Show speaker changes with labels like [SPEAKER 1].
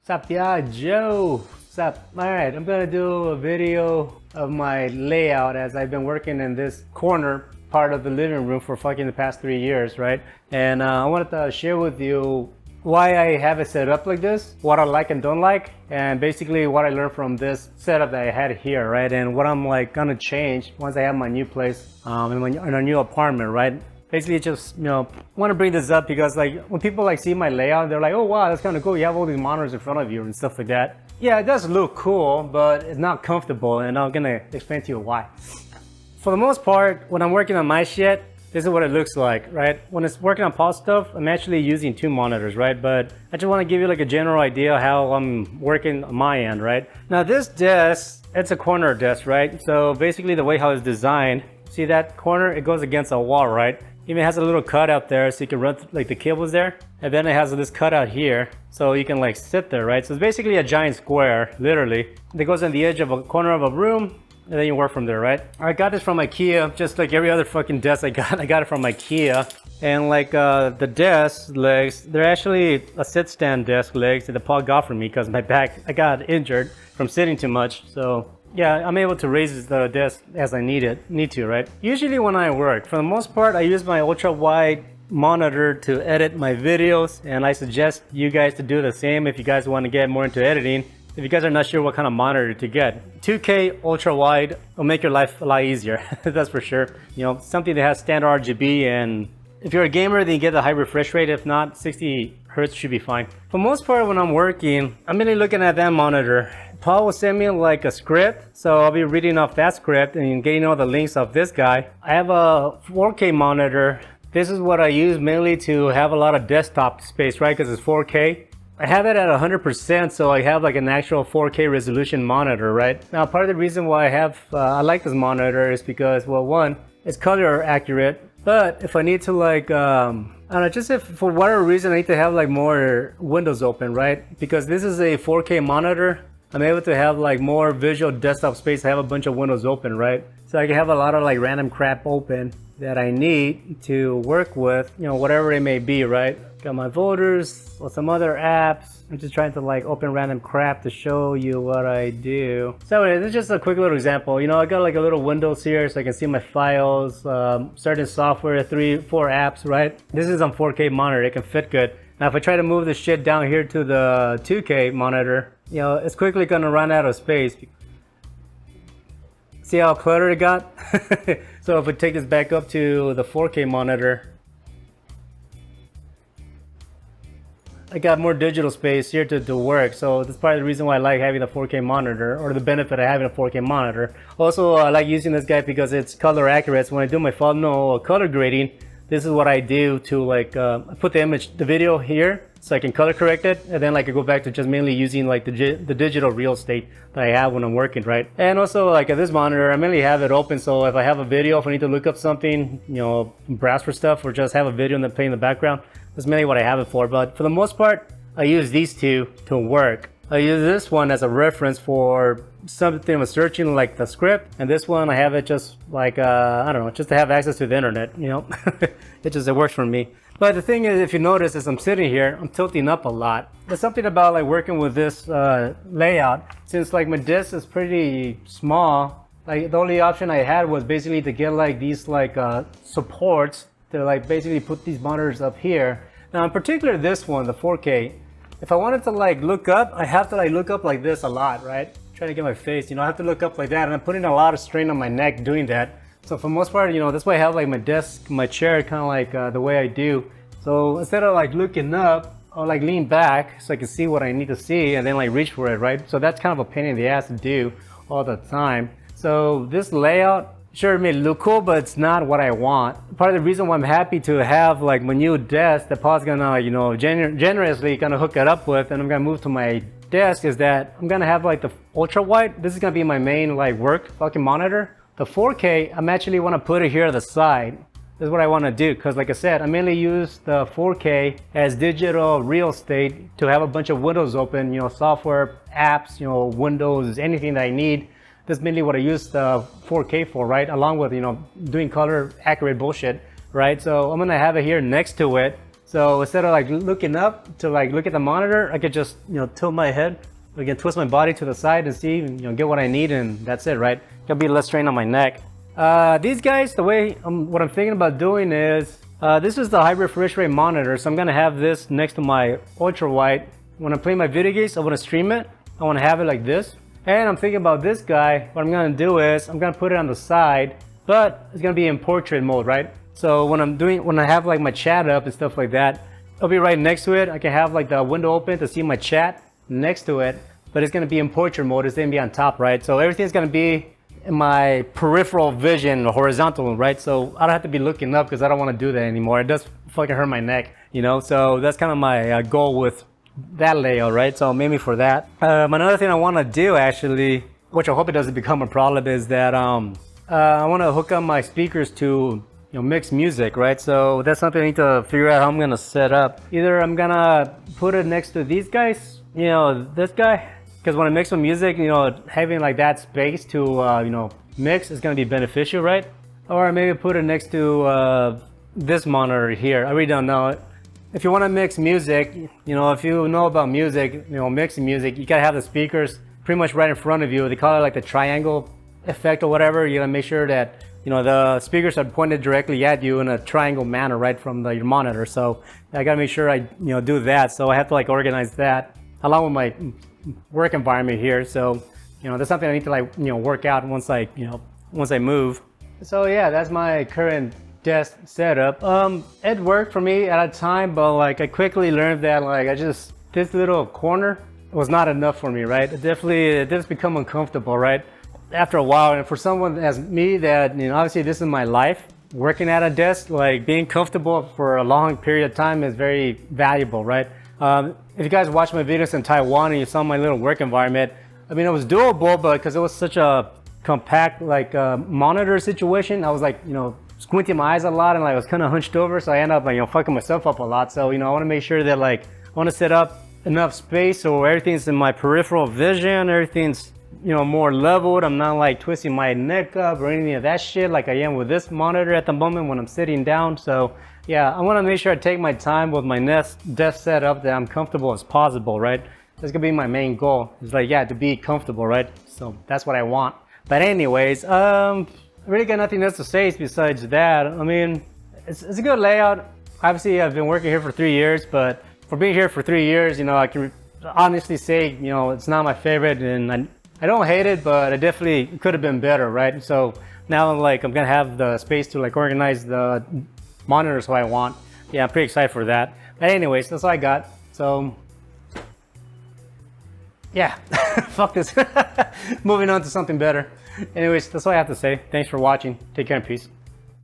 [SPEAKER 1] Sup, yeah, Joe. Sup. Alright, I'm gonna do a video of my layout as I've been working in this corner part of the living room for fucking the past 3 years, right? And I wanted to share with you why I have it set up like this, what I like and don't like, and basically what I learned from this setup that I had here, right? And what I'm like gonna change once I have my new place in a new apartment, right? Basically just, want to bring this up because like when people like see my layout, they're like, oh wow, that's kind of cool. You have all these monitors in front of you and stuff like that. Yeah, it does look cool, but it's not comfortable, and I'm gonna explain to you why. For the most part, when I'm working on my shit, this is what it looks like, right? When it's working on Paul's stuff, I'm actually using 2 monitors, right? But I just want to give you like a general idea how I'm working on my end, right? Now this desk, it's a corner desk, right? So basically the way how it's designed, see that corner, it goes against a wall, right? Even has a little cutout there so you can run like the cables there, and then it has this cutout here so you can like sit there, right? So it's basically a giant square, literally, that goes on the edge of a corner of a room, and then you work from there, right? I got this from IKEA, just like every other fucking desk I got it from IKEA. And like the desk legs, they're actually a sit stand desk legs that Paul got for me because my back, I got injured from sitting too much. So yeah, I'm able to raise the desk as I need to, right? Usually when I work, for the most part, I use my ultra wide monitor to edit my videos, and I suggest you guys to do the same if you guys want to get more into editing. If you guys are not sure what kind of monitor to get, 2K ultra wide will make your life a lot easier. That's for sure. Something that has standard RGB, and if you're a gamer, then you get the high refresh rate. If not, 60 Hertz should be fine. For most part, when I'm working, I'm really looking at that monitor. Paul will send me like a script, so I'll be reading off that script and getting all the links of this guy. I have a 4K monitor. This is what I use mainly to have a lot of desktop space, right? Because it's 4K. I have it at 100%, so I have like an actual 4K resolution monitor, right? Now, part of the reason why I like this monitor is because, well, one, it's color accurate, but if I need to like, I don't know, just if for whatever reason I need to have like more windows open, right? Because this is a 4K monitor, I'm able to have like more visual desktop space. I have a bunch of windows open, right? So I can have a lot of like random crap open that I need to work with, whatever it may be, right? Got my folders or some other apps. I'm just trying to like open random crap to show you what I do. So anyway, this is just a quick little example. I got like a little windows here so I can see my files, certain software, 3-4 apps, right? This is on 4K monitor, it can fit good. Now if I try to move this shit down here to the 2K monitor, it's quickly gonna run out of space. See how cluttered it got? So if we take this back up to the 4K monitor, I got more digital space here to work. So that's part of the reason why I like having a 4K monitor, or the benefit of having a 4K monitor. Also, I like using this guy because it's color accurate. So when I do my final color grading, this is what I do to like put the video here so I can color correct it, and then like I go back to just mainly using like the digital real estate that I have when I'm working, right? And also like at this monitor, I mainly have it open, so if I have a video, if I need to look up something, browse for stuff, or just have a video and then play in the background, that's mainly what I have it for. But for the most part, I use these two to work. I use this one as a reference for something I'm searching, like the script, and this one I have it just like I don't know, just to have access to the internet. It works for me. But the thing is, if you notice, as I'm sitting here, I'm tilting up a lot. There's something about like working with this layout, since like my desk is pretty small. Like the only option I had was basically to get like these like supports to like basically put these monitors up here. Now in particular this one, the 4K, if I wanted to like look up, I have to like look up like this a lot, right? Trying to get my face, I have to look up like that, and I'm putting a lot of strain on my neck doing that. So for the most part, that's why I have like my desk, my chair kind of like the way I do. So instead of like looking up, I'll like lean back so I can see what I need to see and then like reach for it, right? So that's kind of a pain in the ass to do all the time. So this layout, sure, it may look cool, but it's not what I want. Part of the reason why I'm happy to have like my new desk that Paul's gonna, generously gonna hook it up with, and I'm gonna move to my desk, is that I'm gonna have like the ultra wide. This is gonna be my main like work fucking monitor. The 4K, I'm actually wanna put it here on the side. This is what I wanna do, because like I said, I mainly use the 4K as digital real estate to have a bunch of windows open, software, apps, Windows, anything that I need. That's mainly what I use the 4K for, right? Along with, doing color accurate bullshit, right? So I'm gonna have it here next to it So instead of like looking up to like look at the monitor, I could just, you know, tilt my head, I can twist my body to the side and see, you know, get what I need, and that's it, right? There'll be less strain on my neck. These guys, the way what I'm thinking about doing is, this is the hybrid refresh rate monitor, so I'm gonna have this next to my ultra wide. When I'm playing my video games, I want to stream it. I want to have it like this. And I'm thinking about this guy. What I'm gonna do is I'm gonna put it on the side, but it's gonna be in portrait mode, right? So when I have like my chat up and stuff like that, it'll be right next to it. I can have like the window open to see my chat next to it, but it's gonna be in portrait mode. It's gonna be on top, right? So everything's gonna be in my peripheral vision, horizontal, right? So I don't have to be looking up because I don't want to do that anymore. It does fucking hurt my neck, you know? So that's kind of my goal with that layout, right? So maybe for that. Another thing I want to do actually, which I hope it doesn't become a problem, is that I want to hook up my speakers to, you know, mix music, right? So that's something I need to figure out how I'm gonna set up. Either I'm gonna put it next to these guys, you know, this guy, because when I mix with music, you know, having like that space to, you know, mix is gonna be beneficial, right? Or maybe put it next to this monitor here. I really don't know. If you want to mix music, you know, if you know about music, you know, mixing music, you gotta have the speakers pretty much right in front of you. They call it like the triangle effect or whatever. You gotta make sure that, you know, the speakers are pointed directly at you in a triangle manner right from your monitor. So I gotta make sure I, you know, do that. So I have to like organize that along with my work environment here. So, you know, that's something I need to like, you know, work out once I, you know, once I move. So yeah, that's my current desk setup. It worked for me at a time, but like I quickly learned that like this little corner was not enough for me, right? It just become uncomfortable, right? After a while, and for someone as me that, you know, obviously this is my life, working at a desk, like being comfortable for a long period of time is very valuable, right? If you guys watch my videos in Taiwan and you saw my little work environment, I mean, it was doable, but because it was such a compact like monitor situation, I was like, you know, squinting my eyes a lot and like I was kind of hunched over, so I ended up like, you know, fucking myself up a lot. So, you know, I want to make sure that like I want to set up enough space so everything's in my peripheral vision, everything's, you know, more leveled. I'm not like twisting my neck up or any of that shit like I am with this monitor at the moment when I'm sitting down. So yeah, I want to make sure I take my time with my desk setup, that I'm comfortable as possible, right? That's gonna be my main goal. It's like, yeah, to be comfortable, right? So that's what I want. But anyways, I really got nothing else to say besides that. I mean, it's a good layout. Obviously, I've been working here for 3 years, but for being here for 3 years, you know, I can honestly say, you know, it's not my favorite, and I don't hate it, but it definitely could have been better, right? So now like I'm gonna have the space to like organize the monitors how I want. Yeah, I'm pretty excited for that. But anyways, that's all I got. So yeah, fuck this. Moving on to something better. Anyways, that's all I have to say. Thanks for watching. Take care and peace.